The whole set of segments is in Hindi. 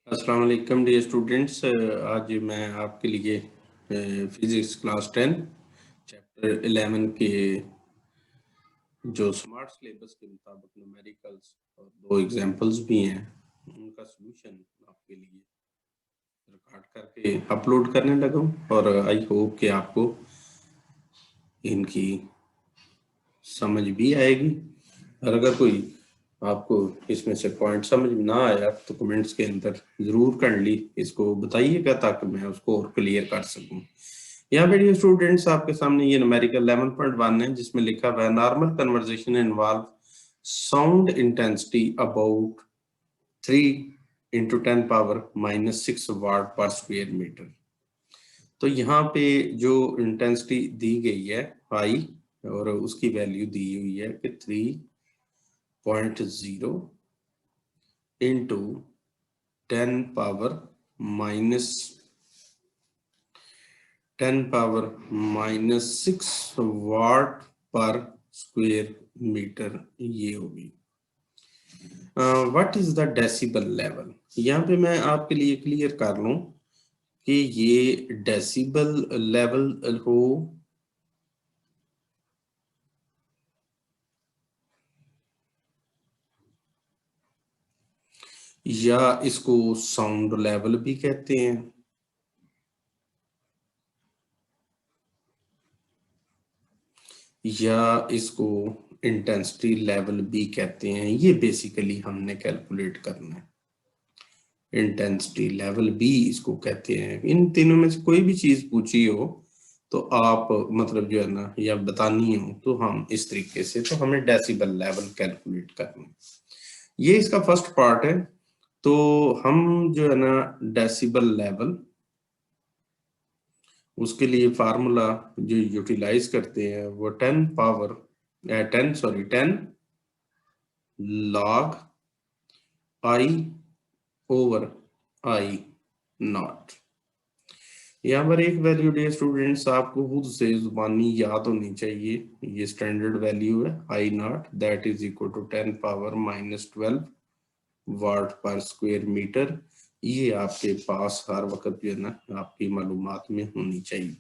अस्सलाम वालेकुम डियर स्टूडेंट्स। आज मैं आपके लिए फिजिक्स क्लास 10 चैप्टर 11 के जो स्मार्ट सिलेबस के मुताबिक न्यूमेरिकल्स और दो एग्जांपल्स भी हैं उनका सॉल्यूशन आपके लिए रिकॉर्ड करके अपलोड करने लगा हूं और आई होप कि आपको इनकी समझ भी आएगी। और अगर कोई आपको इसमें से पॉइंट समझ में ना आया तो कमेंट्स के अंदर जरूर काइंडली इसको बताइएगा ताकि मैं उसको और क्लियर कर सकूं। यहाँ पे डियर स्टूडेंट्स आपके सामने ये न्यूमेरिकल 11.1 है जिसमें लिखा हुआ है normal conversation involve sound intensity about 3 into 10 power -6 वाट पर स्क्वायर मीटर। तो यहाँ पे जो इंटेंसिटी दी गई है हाई और उसकी वैल्यू दी हुई है कि 3.0 into 10 पावर -6 वाट पर स्क्वायर मीटर ये होगी। What is the decibel level? यहाँ पे मैं आपके लिए क्लियर कर लूं कि ये डेसिबल लेवल हो या इसको साउंड लेवल भी कहते हैं, या इसको इंटेंसिटी लेवल भी कहते हैं। ये बेसिकली हमने कैलकुलेट करना है। इंटेंसिटी लेवल भी इसको कहते हैं। इन तीनों में से कोई भी चीज पूछी हो तो आप मतलब जो है ना या बतानी हो तो हम इस तरीके से, तो हमें डेसिबल लेवल कैलकुलेट करना है। ये इसका फर्स्ट पार्ट है। तो हम जो है ना डेसिबल लेवल उसके लिए फार्मूला जो यूटिलाइज करते हैं वो 10 log I over I not. यहाँ पर एक वैल्यू डियर स्टूडेंट्स आपको खुद से जुबानी याद होनी चाहिए। ये स्टैंडर्ड वैल्यू है I naught, that is equal to 10 power -12 watt पर स्क्वायर मीटर। ये आपके पास हर वक्त जो है ना आपकी मालूमात में होनी चाहिए।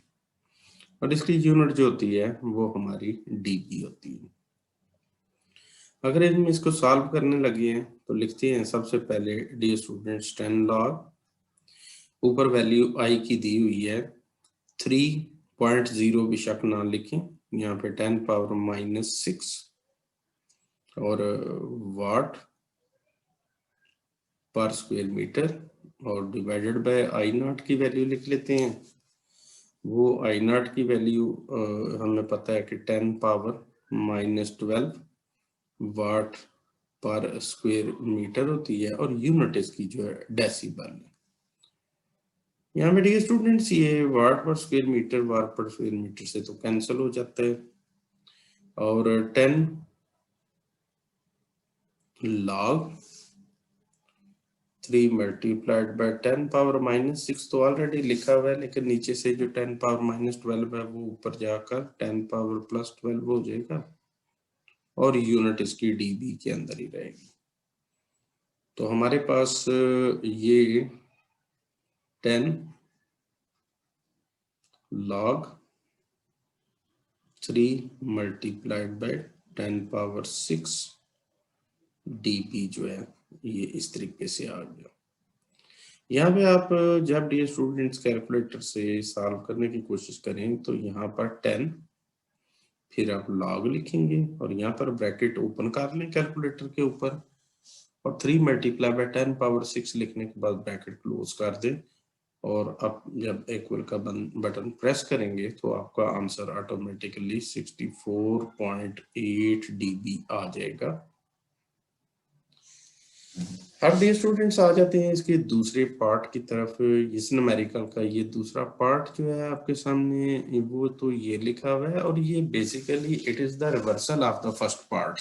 और इसकी यूनिट जो होती है वो हमारी डीबी होती है। अगर हम इसको सॉल्व करने लगे हैं तो लिखते हैं सबसे पहले डियर स्टूडेंट्स 10 लॉग, ऊपर वैल्यू आई की दी हुई है 3.0, बेशक ना लिखें, यहाँ पे 10 पावर -6 और वाट पर स्क्वायर मीटर और डिवाइडेड बाय आई नॉट की वैल्यू लिख लेते हैं। वो आई नॉट की वैल्यू हमें पता है कि 10 पावर -12 वाट पर स्क्वायर मीटर होती है और यूनिट इसकी जो है डेसिबल है। यहाँ पे देखिए स्टूडेंट्स ये वाट पर स्क्वायर मीटर से तो कैंसिल हो जाता है और 10 log 3 मल्टीप्लाइड बाय 10 पावर -6 तो ऑलरेडी लिखा हुआ है, लेकिन नीचे से जो 10 पावर -12 है वो ऊपर जाकर 10 पावर +12 हो जाएगा और यूनिट इसकी डीबी के अंदर ही रहेगी। तो हमारे पास ये 10 log 3 multiplied by 10 power 6 dB जो है ये इस तरीके से आ गया। यहाँ पे आप जब डियर स्टूडेंट्स कैलकुलेटर से सॉल्व करने की कोशिश करें तो यहाँ पर 10 फिर आप log लिखेंगे और यहाँ पर ब्रैकेट ओपन कर लें कैलकुलेटर के ऊपर और 3 मल्टीप्लाई बाय 10 पावर 6 लिखने के बाद ब्रैकेट क्लोज कर दें और अब जब इक्वल का बटन प्रेस करेंगे तो आपका आंसर ऑटोमेटिकली 64.8 dB आ जाएगा। अब डियर स्टूडेंट्स आ जाते हैं इसके दूसरे पार्ट की तरफ। इस न्यूमेरिकल का ये दूसरा पार्ट जो है आपके सामने वो तो ये लिखा हुआ है और ये basically it is the reversal of the first part.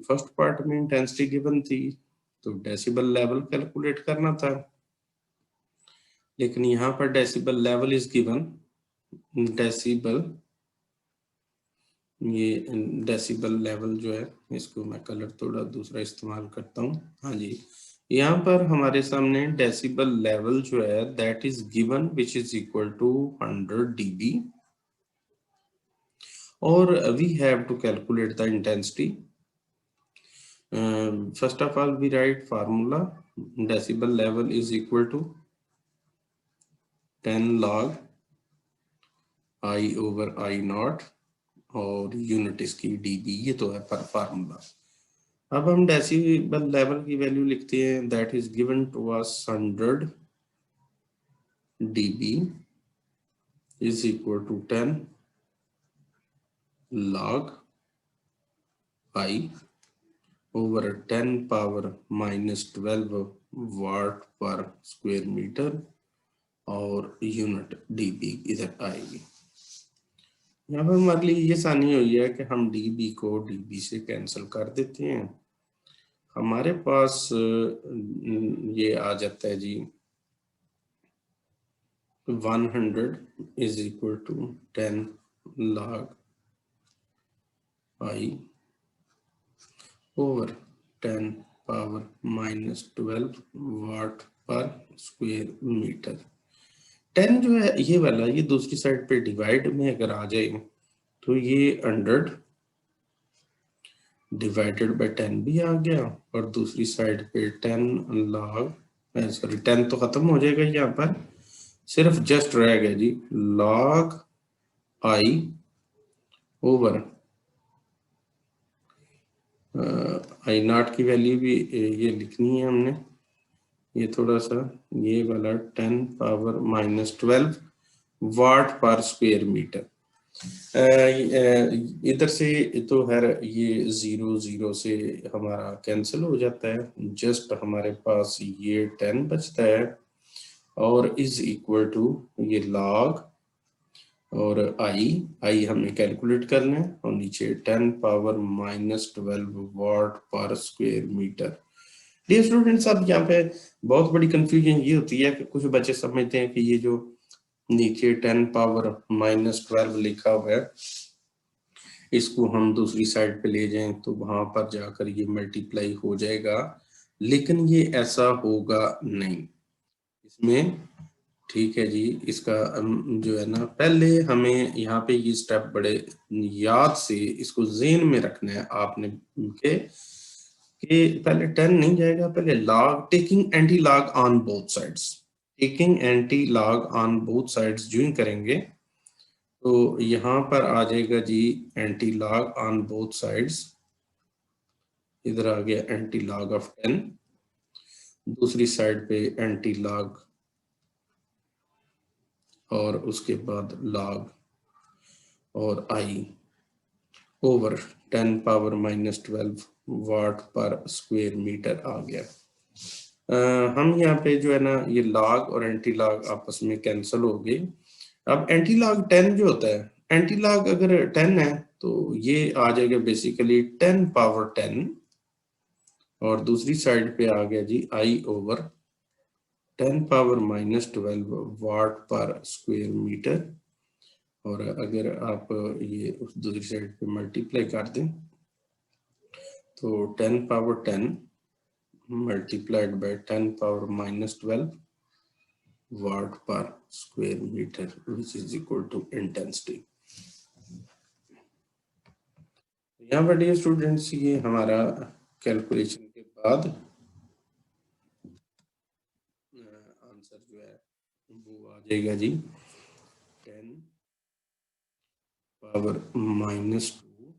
First part में इंटेंसिटी गिवन थी तो डेसिबल लेवल कैलकुलेट करना था, लेकिन यहाँ पर decibel level is given, decibel ये डेसिबल लेवल जो है, इसको मैं कलर थोड़ा दूसरा इस्तेमाल करता हूँ। हाँ जी, यहाँ पर हमारे सामने डेसिबल लेवल जो है that is given which is equal to 100 dB और we have to calculate the intensity. First of all we write formula, decibel level is equal to 10 log I over I naught और यूनिट इसकी dB, ये तो है पर फार्मूला। अब हम डेसिबल लेवल की वैल्यू लिखते हैं that is given to us 100 dB is equal to 10 log I over 10 power minus 12 watt per square meter और यूनिट dB इधर आएगी। यहाँ पर हमारे लिए ये आसानी हुई है कि हम dB को dB से कैंसिल कर देते हैं, हमारे पास ये आ जाता है जी 100 is equal to 10 log I over 10 power minus 12 watt per square meter। 10 जो है ये वाला, ये दूसरी साइड पे डिवाइड में अगर आ जाए तो ये 100 डिवाइडेड बाय 10 भी आ गया और दूसरी साइड पे 10 log, सॉरी 10 तो खत्म हो जाएगा, यहाँ पर सिर्फ जस्ट रह गया जी log I over I not की वैल्यू भी ये लिखनी है हमने, ये थोड़ा सा ये वाला 10 पावर माइनस 12 वाट पर स्क्वायर मीटर। इधर से तो है ये 0 0 से हमारा कैंसिल हो जाता है, जस्ट हमारे पास ये 10 बचता है और इज इक्वल टू ये लॉग और आई हमें कैलकुलेट करना है और नीचे 10 पावर माइनस 12 वाट पर स्क्वायर मीटर। डियर स्टूडेंट्स, अब यहाँ पे बहुत बड़ी कंफ्यूजन ये होती है कि कुछ बच्चे समझते हैं कि ये जो नीचे 10 पावर माइनस 12 लिखा हुआ है इसको हम दूसरी साइड पे ले जाएं तो वहां पर जाकर ये मल्टीप्लाई हो जाएगा, लेकिन ये ऐसा होगा नहीं इसमें। ठीक है जी, इसका जो है ना, पहले हमें यहाँ पे ये स्टेप बड़े याद से इसको ज़हन में रखना है आपने के पहले 10 नहीं जाएगा, पहले log taking anti log on both sides, taking anti log on both sides join करेंगे तो यहाँ पर आ जाएगा जी anti log on both sides, इधर आ गया एंटी लॉग ऑफ 10, दूसरी साइड पे एंटी लॉग और उसके बाद लॉग और आई ओवर 10 पावर माइनस 12 वाट पर स्क्वायर मीटर आ गया। हम यहाँ पे जो है ना ये लॉग और एंटी लॉग आपस में कैंसिल हो गए। अब एंटी लॉग 10 जो होता है, एंटी लॉग अगर 10 है तो ये आ जाएगा बेसिकली 10 पावर 10 और दूसरी साइड पे आ गया जी आई ओवर 10 पावर माइनस 12 वाट पर स्क्वायर मीटर। और अगर आप ये उस दूसरी साइड पे मल्टीप्लाई कर दें तो 10 power 10 multiplied by 10 power minus 12 watt पर square metre which is equal to intensity. यहाँ पर डियर स्टूडेंट्स ये हमारा कैलकुलेशन के बाद आंसर जो है वो आ जाएगा जी 10 पावर माइनस 2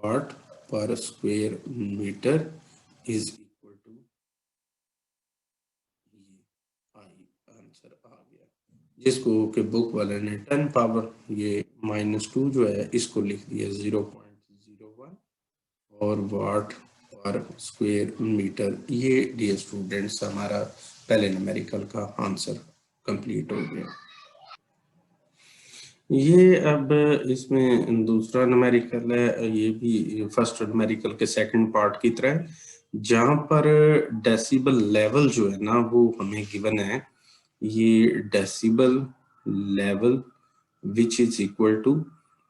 वाट पर square metre is equal to I, answer आ गया, जिसको कि बुक वाले ने 10 पावर ये माइनस 2 जो है इसको लिख दिया 0.01 और वाट पर स्क्वायर मीटर। ये डियर स्टूडेंट्स हमारा पहले न्यूमेरिकल का आंसर कंप्लीट हो गया। ये अब इसमें दूसरा न्यूमेरिकल है, ये भी फर्स्ट न्यूमेरिकल के सेकंड पार्ट की तरह, जहां पर डेसिबल लेवल जो है ना वो हमें गिवन है, ये decibel level which is equal to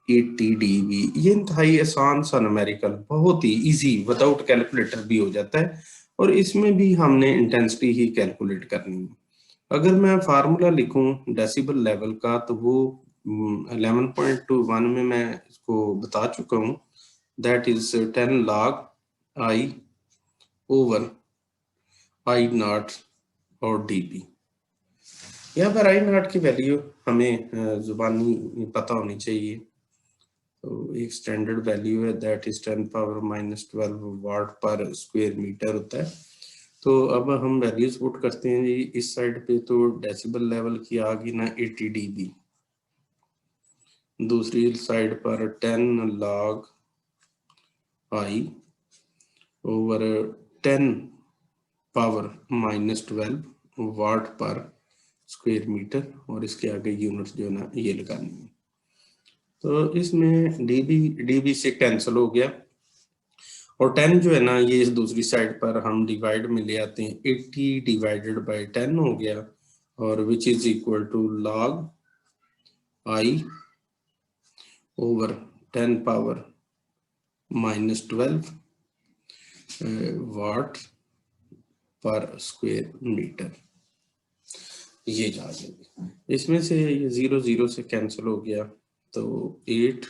80 dB। ये इंतहाई आसान सा न्यूमेरिकल, बहुत ही इजी, विदाउट कैलकुलेटर भी हो जाता है, और इसमें भी हमने इंटेंसिटी ही कैलकुलेट करनी है। अगर मैं फार्मूला लिखूं डेसिबल लेवल का, तो वो 11.1 में मैं इसको बता चुका हूं, that is 10 log I over I naught और dB। यहाँ पर I नॉट की वैल्यू हमें जुबानी पता होनी चाहिए। तो एक स्टैंडर्ड वैल्यू है, दैट इज 10⁻⁻12 वाट पर स्क्वायर मीटर होता है। तो अब हम वैल्यूज पुट करते हैं जी इस साइड पे, तो डेसिबल लेवल की आ गई ना 80 dB, दूसरी साइड पर 10 log I ओवर 10⁻⁻12 वाट पर स्क्वायर मीटर, और इसके आगे यूनिट जो है ना ये लगानी है। तो इसमें डीबी से कैंसिल हो गया, और 10 जो है ना ये इस दूसरी साइड पर हम डिवाइड में ले आते हैं, 80 डिवाइडेड बाय 10 हो गया, और which is equal to log I over 10⁻⁻12 watt पर स्क्वायर मीटर। ये जा गया, इसमें से ये 0 0 से कैंसिल हो गया, तो 8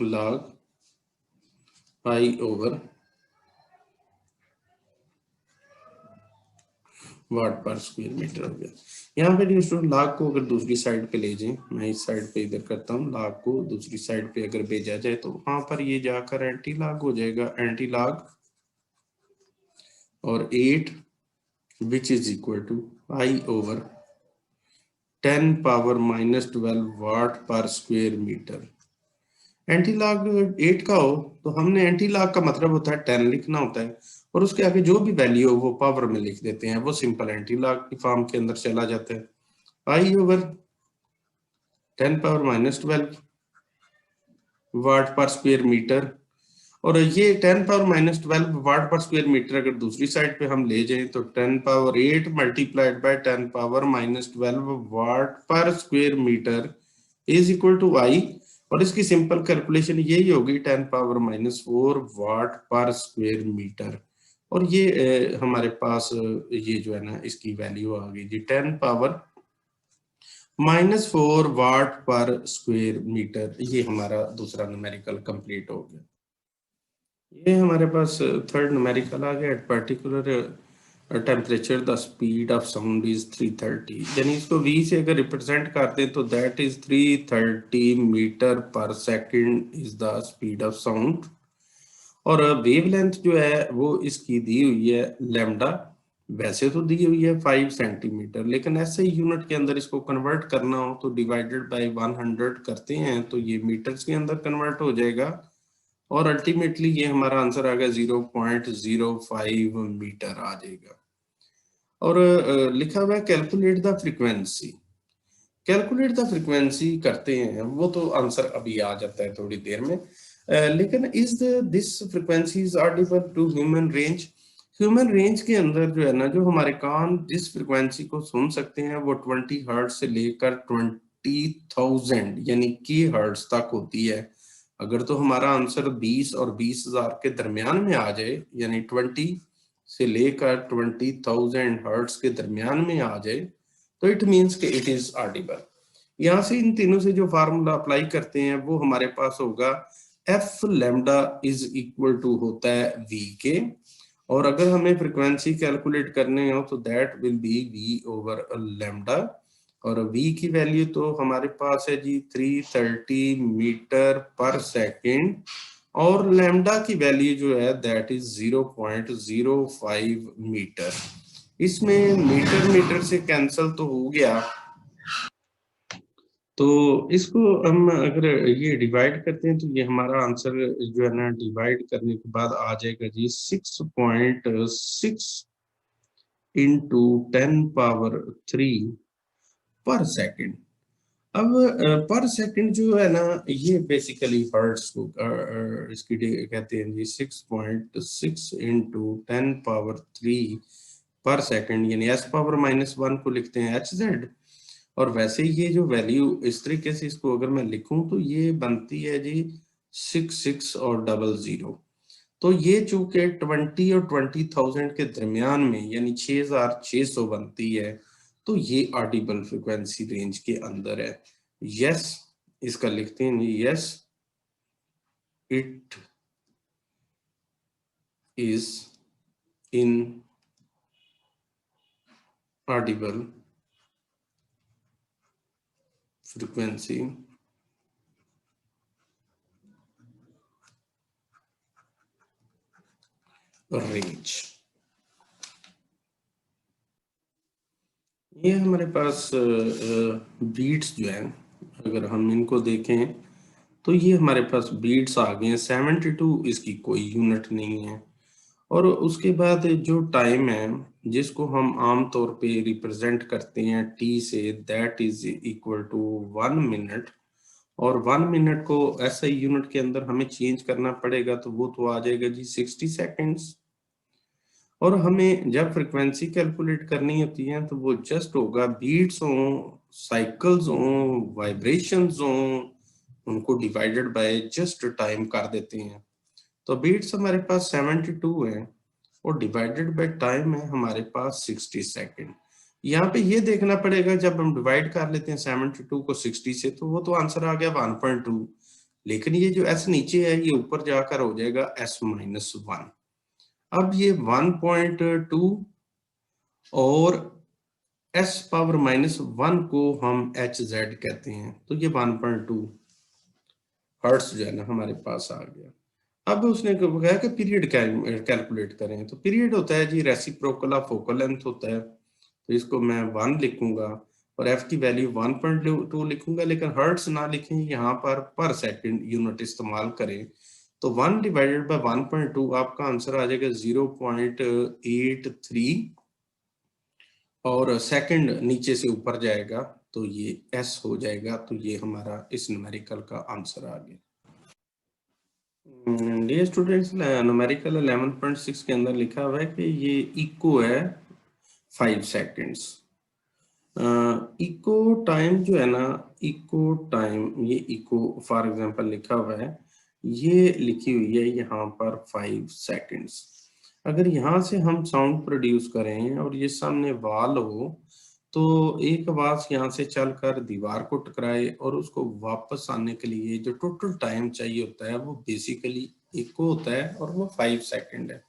log I ओवर वाट पर स्क्वायर मीटर हो गया। यहाँ पे स्टूडेंट लाग को अगर दूसरी साइड पे ले जाएं, मैं इस साइड पे इधर करता हूँ, लाग को दूसरी साइड पे अगर भेजा जाए तो वहां पर ये जाकर एंटी लाग हो जाएगा, एंटी लाग, और 8 which is equal to I over 10⁻⁻12 watt पर स्क्वायर मीटर। एंटी लॉग 8 का हो तो हमने एंटी लॉग का मतलब होता है 10 लिखना होता है, और उसके आगे जो भी वैल्यू हो वो पावर में लिख देते हैं, वो सिंपल एंटी लॉग की फॉर्म के अंदर चला जाता है। I ओवर 10⁻⁻12 वाट पर स्क्वायर मीटर, और ये 10⁻⁻12 वाट पर स्क्वायर मीटर अगर दूसरी साइड पे हम ले जाएं तो 10⁻8 मल्टीप्लाइड बाय 10⁻⁻12 वाट पर square metre is equal to I, और इसकी सिंपल कैलकुलेशन यही होगी 10⁻⁻4 वाट पर स्क्वायर मीटर, और ये हमारे पास ये जो है ना इसकी वैल्यू आ गई जी 10⁻⁻4 वाट पर स्क्वायर मीटर। ये हमारा दूसरा न्यूमेरिकल कंप्लीट हो गया। ये हमारे पास थर्ड न्यूमेरिकल आ गया, at particular temperature the speed of sound is 330, यानी इसको v से अगर रिप्रेजेंट करते हैं तो दैट इज 330 मीटर पर second is the speed of sound, और वेवलेंथ जो है वो इसकी दी हुई है लैम्डा, वैसे तो दी हुई है 5 सेंटीमीटर, लेकिन ऐसे ही यूनिट के अंदर इसको कन्वर्ट करना हो तो डिवाइडेड बाय 100 करते हैं तो ये मीटर्स के अंदर कन्वर्ट हो जाएगा, और अल्टीमेटली ये हमारा आंसर आ गया 0.05 मीटर आ जाएगा। और लिखा हुआ है calculate the frequency, calculate the frequency करते हैं, वो तो आंसर अभी आ जाता है थोड़ी देर में, लेकिन is this frequencies audible to human range. Human range के अंदर जो है ना, जो हमारे कान जिस फ्रीक्वेंसी को सुन सकते हैं वो 20 हर्ट्ज से लेकर 20,000 यानी की हर्ट्ज तक होती है। अगर तो हमारा आंसर 20 और 20,000 के दरमियान में आ जाए, यानी 20 से लेकर 20,000 हर्ट्ज के दरमियान में आ जाए, तो इट मीन्स कि इट इज ऑडिबल। यहाँ से इन तीनों से जो फार्मूला अप्लाई करते हैं वो हमारे पास होगा F lambda is equal to होता है वी के, और अगर हमें फ्रीक्वेंसी कैलकुलेट करने हो तो that will be V over lambda, और v की वैल्यू तो हमारे पास है जी 330 मीटर पर सेकंड, और लैम्डा की वैल्यू जो है दैट इज 0.05 मीटर। इसमें मीटर मीटर से कैंसिल तो हो गया, तो इसको हम अगर ये डिवाइड करते हैं तो ये हमारा आंसर जो है ना डिवाइड करने के बाद आ जाएगा जी 6.6 इंटू 10⁻³ पर सेकंड। अब पर सेकंड जो है ना ये बेसिकली हर्ट्स को इसकी कहते हैं जी 6.6 इंटू 10⁻³ पर सेकंड, यानी s⁻⁻1 को लिखते हैं hz, और वैसे ये जो वैल्यू इस तरीके से इसको अगर मैं लिखूं तो ये बनती है जी 66 और 00। तो ये चूंकि 20 और 20,000 के दरमियान में यानी 6,600 बनती है, तो ये ऑडिबल फ्रिक्वेंसी रेंज के अंदर है। यस, इसका लिखते हैं yes it is in Audible frequency range. ये हमारे पास बीट्स जो है, अगर हम इनको देखें तो ये हमारे पास बीट्स आ गए हैं 72, इसकी कोई यूनिट नहीं है। और उसके बाद जो टाइम है जिसको हम आम तौर पे रिप्रेजेंट करते हैं टी से, that is equal to 1 minute. और 1 मिनट को ऐसा यूनिट के अंदर हमें चेंज करना पड़ेगा, तो वो तो आ जाएगा जी 60 सेकेंड्स। और हमें जब फ्रिक्वेंसी कैलकुलेट करनी होती है तो वो जस्ट होगा बीट्स हो, साइकिल्स हो, वाइब्रेशंस हो, उनको डिवाइडेड बाय जस्ट टाइम कर देते हैं। तो बीट्स हमारे पास 72 है और डिवाइडेड बाय टाइम है हमारे पास 60 सेकेंड। यहाँ पे ये देखना पड़ेगा, जब हम डिवाइड कर लेते हैं 72 को 60 से, तो वो तो आंसर आ गया 1.2। लेकिन ये जो s नीचे है ये ऊपर जाकर हो जाएगा s-1। अब ये 1.2 और s पावर -1 को हम hz कहते हैं, तो ये 1.2 हर्ट्ज जो है ना हमारे पास आ गया। अब उसने कहा कि पीरियड कैलकुलेट करें, तो पीरियड होता है जी रेसिप्रोकल ऑफ फोकल लेंथ होता है, तो इसको मैं 1 लिखूंगा और f की वैल्यू 1.2 लिखूंगा, लेकिन हर्ट्ज ना लिखें, यहाँ पर सेकंड यूनिट इस्तेमाल करें। तो 1 डिवाइडेड बाय 1.2 आपका आंसर आ जाएगा 0.83 और सेकंड नीचे से ऊपर जाएगा तो ये s हो जाएगा। तो ये हमारा इस न्यूमेरिकल का आंसर आ गया। डियर स्टूडेंट्स, न्यूमेरिकल 11.6 के अंदर लिखा हुआ है कि ये इको है 5 सेकेंड्स। इको टाइम जो है ना, इको टाइम, ये इको फॉर एग्जांपल लिखा हुआ है, ये लिखी हुई है यहाँ पर 5 सेकेंड्स। अगर यहाँ से हम साउंड प्रोड्यूस करें और ये सामने वॉल हो, तो एक आवाज यहाँ से चलकर दीवार को टकराए और उसको वापस आने के लिए जो टोटल टाइम चाहिए होता है वो बेसिकली इको होता है और वो 5 सेकेंड है।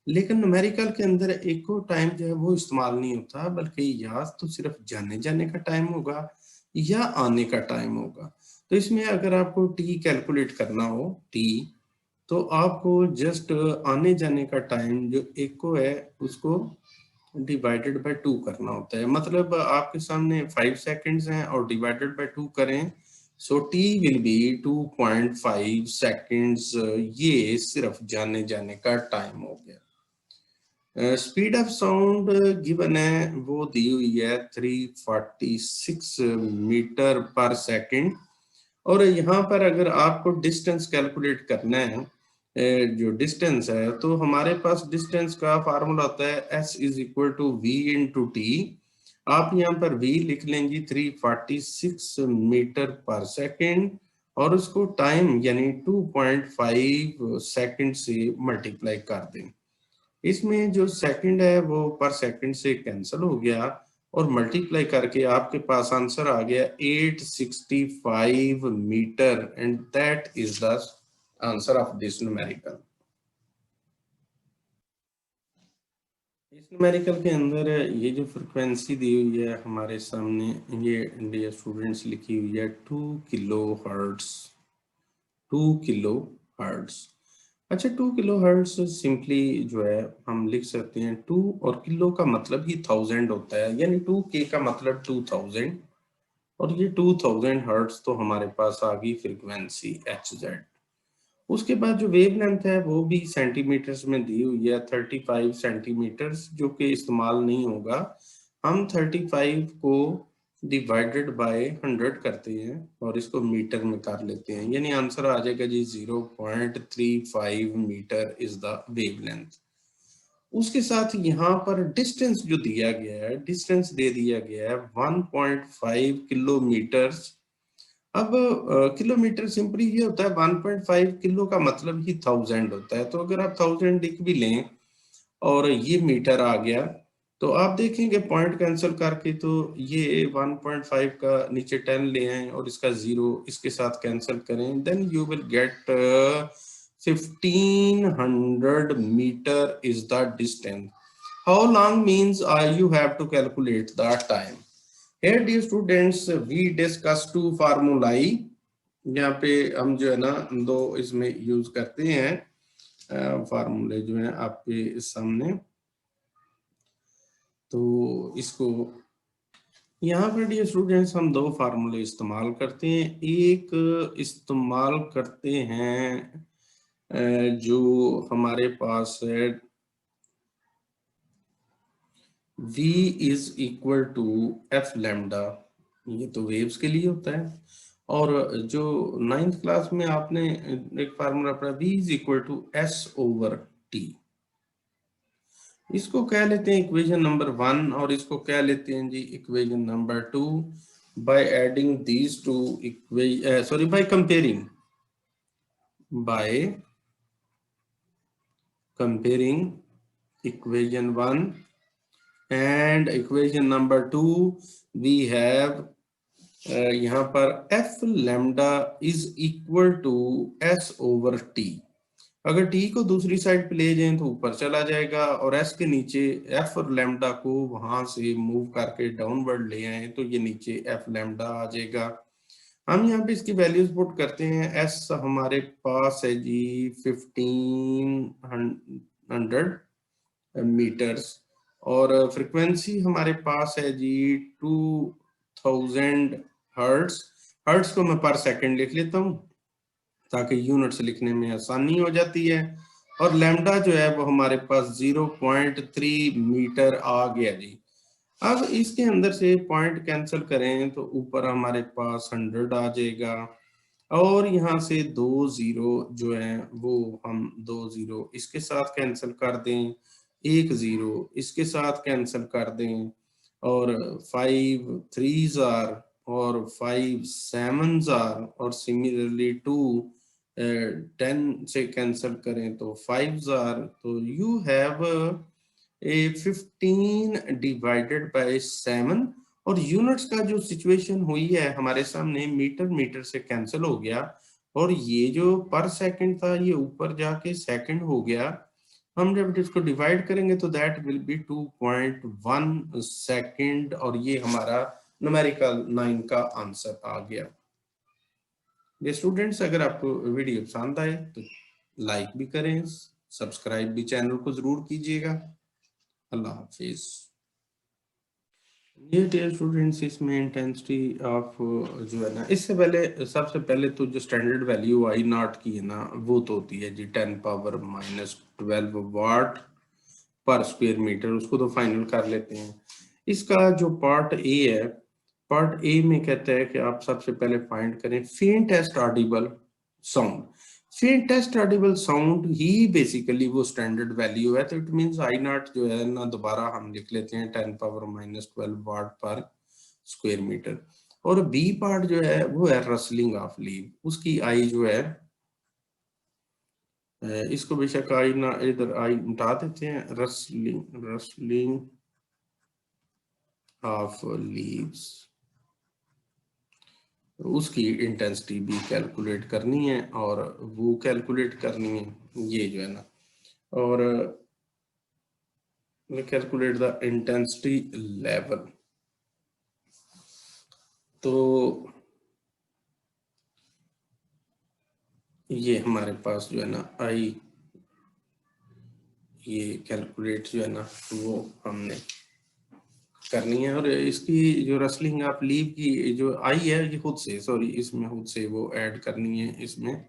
लेकिन न्यूमेरिकल के अंदर इको टाइम जो है वो इस्तेमाल नहीं होता, बल्कि या तो सिर्फ जाने जाने का टाइम होगा या आने का टाइम होगा। तो इसमें अगर आपको टी कैलकुलेट करना हो, टी, तो आपको जस्ट आने जाने का टाइम जो इको है उसको डिवाइडेड बाय 2 करना होता है। मतलब आपके सामने 5 सेकंड्स हैं और डिवाइडेड बाय 2 करें, so T will be 2.5 seconds. ये सिर्फ जाने जाने का टाइम हो गया। स्पीड ऑफ साउंड गिवन है, वो दी हुई है 346 मीटर पर सेकंड। और यहाँ पर अगर आपको डिस्टेंस कैलकुलेट करना है, जो डिस्टेंस है, तो हमारे पास डिस्टेंस का फार्मूला होता है s is equal to v into T. आप यहाँ पर v लिख लेंगे 346 मीटर पर सेकंड और उसको टाइम यानी 2.5 सेकंड से मल्टीप्लाई कर दें। इसमें जो सेकंड है वो पर सेकंड से कैंसिल हो गया और मल्टीप्लाई करके आपके पास आंसर आ गया 865 metre, and that is the answer of this numerical. इस न्यूमेरिकल के अंदर ये जो फ्रिक्वेंसी दी हुई है हमारे सामने, ये इंडिया स्टूडेंट्स लिखी हुई है 2 किलो हर्ट्ज। 2 kilo hertz. अच्छा, 2 किलो हर्ट्ज सिंपली जो है हम लिख सकते हैं 2, और किलो का मतलब ही 1000 होता है, यानी 2k का मतलब 2000, और ये 2000 हर्ट्ज तो हमारे पास आ गई फ्रीक्वेंसी hz। उसके बाद जो वेव लेंथ है वो भी सेंटीमीटर्स में दी हुई है 35 सेंटीमीटर्स, जो कि इस्तेमाल नहीं होगा। हम 35 को डिवाइडेड बाय 100 करते हैं और इसको मीटर में कर लेते हैं, यानी आंसर आ जाएगा जी 0.35 metre is the wavelength. उसके साथ यहाँ पर डिस्टेंस जो दिया गया है, डिस्टेंस दे दिया गया है 1.5 किलोमीटर। अब किलोमीटर सिंपली ये होता है 1.5 किलो का मतलब ही 1000 होता है। तो अगर आप 1000 लिख भी लें और ये मीटर आ गया, तो आप देखेंगे पॉइंट कैंसिल करके, तो ये 1.5 का नीचे 10 ले आए और इसका 0 इसके साथ कैंसिल करें, then you will get 1500 metre is the distance. How long means you have to calculate the time. Here dear students, we discuss two formulae. यहाँ पे हम जो है ना दो इसमें यूज करते हैं फार्मूले जो है आपके सामने। तो इसको यहाँ पर डियर स्टूडेंट्स हम दो फार्मूले इस्तेमाल करते हैं। एक इस्तेमाल करते हैं जो हमारे पास है v is equal to F lambda, ये तो वेव्स के लिए होता है। और जो 9th क्लास में आपने एक फार्मूला पढ़ा v is equal to s over t, इसको कह लेते हैं इक्वेशन नंबर 1 और इसको कह लेते हैं जी equation number 2 by adding these two equation, by comparing equation 1 and equation number 2 we have यहाँ पर f lambda is equal to s over t। अगर t को दूसरी साइड पे ले जाएं तो ऊपर चला जाएगा और s के नीचे f और lambda को वहां से मूव करके डाउनवर्ड ले आए तो ये नीचे f lambda आ जाएगा। हम यहाँ पे इसकी वैल्यूज पुट करते हैं। s हमारे पास है जी 1500 मीटर्स और फ्रीक्वेंसी हमारे पास है जी 2000 हर्ट्ज। हर्ट्ज को मैं पर सेकंड लिख लेता हूँ ताकि यूनिट्स लिखने में आसानी हो जाती है। और लैम्डा जो है वो हमारे पास 0.3 मीटर आ गया जी। अब इसके अंदर से पॉइंट कैंसिल करें तो ऊपर हमारे पास 100 आ जाएगा और यहाँ से 2 0 जो है वो हम 2 0 इसके साथ कैंसिल कर दें, 1 0 इसके साथ कैंसिल कर दें और 5 3s आर और 5 7s आर और सिमिलरली 2 10 से कैंसिल करें तो 5s आर। तो you have a 15 divided by 7 और यूनिट्स का जो सिचुएशन हुई है हमारे सामने मीटर मीटर से कैंसिल हो गया और ये जो पर सेकंड था ये ऊपर जाके सेकंड हो गया। हम जब इसको डिवाइड करेंगे तो दैट विल बी 2.1 सेकंड और ये हमारा न्यूमेरिकल 9 का आंसर आ गया। ये स्टूडेंट्स अगर आपको वीडियो पसंद आए तो लाइक भी करें, सब्सक्राइब भी चैनल को जरूर कीजिएगा। अल्लाह हाफिज। ये डियर स्टूडेंट्स इसमें इंटेंसिटी ऑफ जो है ना, इससे पहले सबसे पहले तो जो स्टैंडर्ड वैल्यू आई नॉट की है ना वो तो होती है जी 10⁻⁻12 वाट पर स्क्वायर मीटर, उसको तो फाइनल कर लेते हैं। इसका जो पार्ट ए है, पार्ट ए में कहता है कि आप सबसे पहले फाइंड करें faintest audible sound. Faintest audible sound ही बेसिकली वो स्टैंडर्ड वैल्यू है। तो इट मींस आई नॉट जो है ना दोबारा हम लिख लेते हैं 10⁻⁻12 वाट पर स्क्वायर मीटर। और बी पार्ट जो है वो है रसलिंग ऑफ लीव, उसकी आई जो है इसको बेशक आई ना इधर आई उठा देते हैं, रसलिंग ऑफ लीव्स, उसकी इंटेंसिटी भी कैलकुलेट करनी है और वो कैलकुलेट करनी है ये जो है ना, और कैलकुलेट द इंटेंसिटी लेवल। तो ये हमारे पास जो है ना आई ये कैलकुलेट जो है ना वो हमने करनी है और इसकी जो रसलिंग ऑफ लीव की जो आई है ये खुद से इसमें खुद से वो ऐड करनी है। इसमें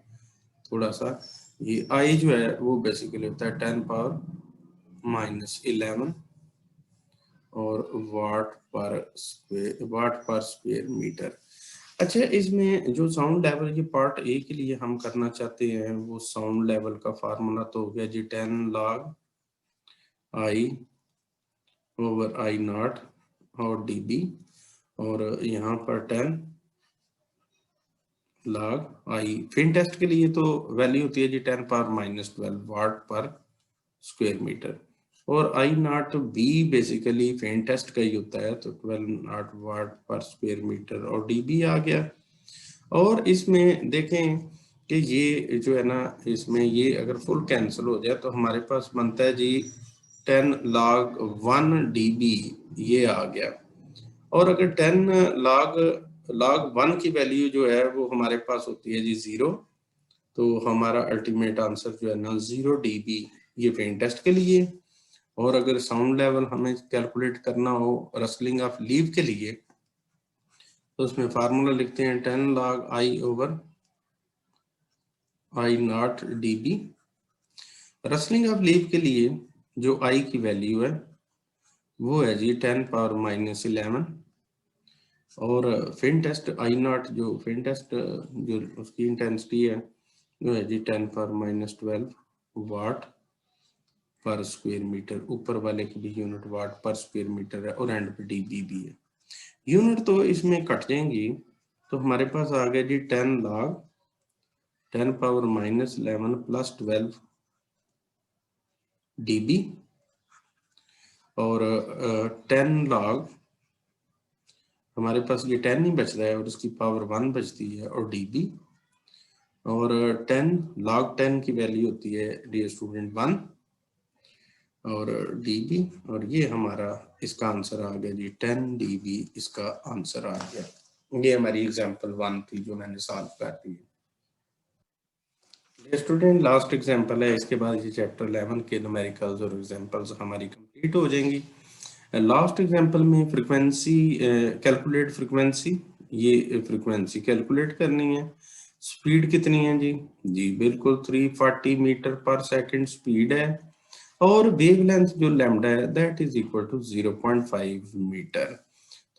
थोड़ा सा ये आई जो है वो बेसिकली होता है 10⁻⁻11 और वाट पर स्क्वायर मीटर। अच्छा, इसमें जो साउंड लेवल ये पार्ट ए के लिए हम करना चाहते हैं वो साउंड लेवल का फार्मूला तो हो गया जी 10 log I over I not और dB, और यहाँ पर 10 log आई। फिन टेस्ट के लिए तो वैल्यू होती है जी 10⁻⁻12 वाट पर स्क्वायर मीटर, और आई नॉट बी बेसिकली फेन टेस्ट का ही होता है, तो 12 नॉट वाट पर स्क्वायर मीटर और dB आ गया। और इसमें देखें कि ये जो है ना, इसमें ये अगर फुल कैंसिल हो जाए तो हमारे पास बनता है जी 10 log 1 dB, ये आ गया। और अगर 10 log 1 की वैल्यू जो है वो हमारे पास होती है जी 0, तो हमारा अल्टीमेट आंसर जो है ना 0 dB, ये फेन टेस्ट के लिए। और अगर साउंड लेवल हमें कैलकुलेट करना हो रसलिंग ऑफ लीव के लिए, तो उसमें फार्मूला लिखते हैं 10 log I over I not dB। Rustling of leave के लिए जो आई की वैल्यू है वो है जी 10⁻⁻11, और फेन टेस्ट आई नॉट जो फेन टेस्ट जो उसकी इंटेंसिटी है वो है जी 10⁻⁻12 वाट पर स्क्वायर मीटर। ऊपर वाले की भी यूनिट वाट पर स्क्वायर मीटर है और एंड पे dB भी है। यूनिट तो इसमें कट जाएंगी, तो हमारे पास आ गया जी 10 log 10⁻⁻11 प्लस 12 dB, और 10 log हमारे पास ये 10 ही बच रहा है और इसकी पावर 1 बचती है, और dB, और 10 log 10 की वैल्यू होती है डियर स्टूडेंट 1 और dB, और ये हमारा इसका आंसर आ गया जी 10 dB, इसका आंसर आ गया। ये हमारी एग्जांपल 1 थी जो मैंने सॉल्व कर दी। डियर स्टूडेंट लास्ट एग्जांपल है, इसके बाद ये चैप्टर 11 के न्यूमेरिकल्स और एग्जांपल्स हमारी कंप्लीट हो जाएंगी। लास्ट एग्जांपल में फ्रीक्वेंसी कैलकुलेट फ्रीक्वेंसी, ये फ्रीक्वेंसी कैलकुलेट करनी है। स्पीड कितनी है जी बिल्कुल 340 मीटर पर सेकंड स्पीड है, और वेवलेंथ जो लैम्डा है that is equal to 0.5 metre.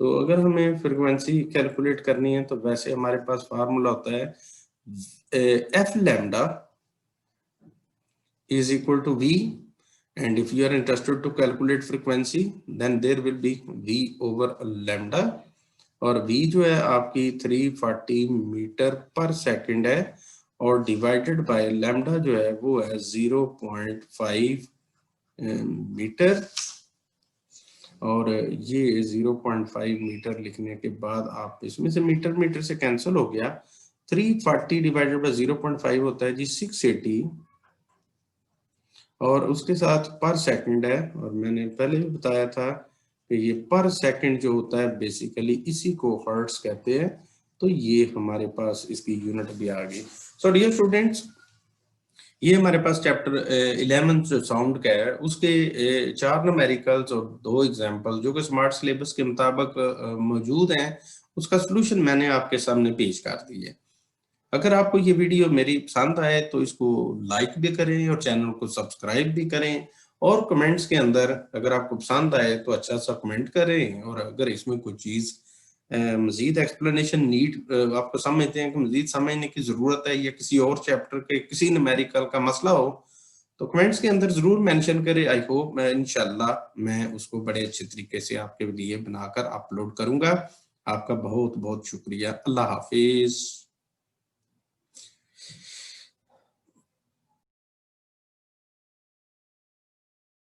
तो अगर हमें फ्रीक्वेंसी कैलकुलेट करनी है तो वैसे हमारे पास फार्मूला होता है F lambda is equal to V, and if you are interested to calculate frequency then there will be V over lambda, और V जो है आपकी 340 मीटर पर सेकंड है, और डिवाइडेड बाय लैम्डा जो है वो है 0.5 मीटर, और ये 0.5 मीटर लिखने के बाद आप इसमें से मीटर से कैंसिल हो गया, 340 डिवाइडेड बाय 0.5 होता है जी 680, और उसके साथ पर सेकंड है, और मैंने पहले भी बताया था कि ये पर सेकंड जो होता है बेसिकली इसी को हर्ट्ज कहते हैं, तो ये हमारे पास इसकी यूनिट भी आ गई। सो डियर स्टूडेंट्स, ये हमारे पास चैप्टर 11 जो साउंड का है उसके 4 न्यूमेरिकल्स और 2 एग्जांपल जो कि स्मार्ट सिलेबस के मुताबिक मौजूद हैं, उसका सलूशन मैंने आपके सामने पेश कर दिया है। अगर आपको ये वीडियो मेरी पसंद आए तो इसको लाइक भी करें और चैनल को सब्सक्राइब भी करें, और कमेंट्स के अंदर अगर आपको पसंद आए तो अच्छा सा कमेंट करें, और अगर इसमें कोई चीज़ मजीद एक्सप्लेनेशन नीड आपको समझते हैं कि मजीद समझने की ज़रूरत है, या किसी और चैप्टर के किसी न्यूमेरिकल का मसला हो, तो कमेंट्स के अंदर ज़रूर मेंशन करें। आई होप मैं इंशाल्लाह मैं उसको बड़े अच्छे तरीके से आपके लिए बनाकर अपलोड करूँगा। आपका बहुत बहुत शुक्रिया। अल्लाह हाफिज़।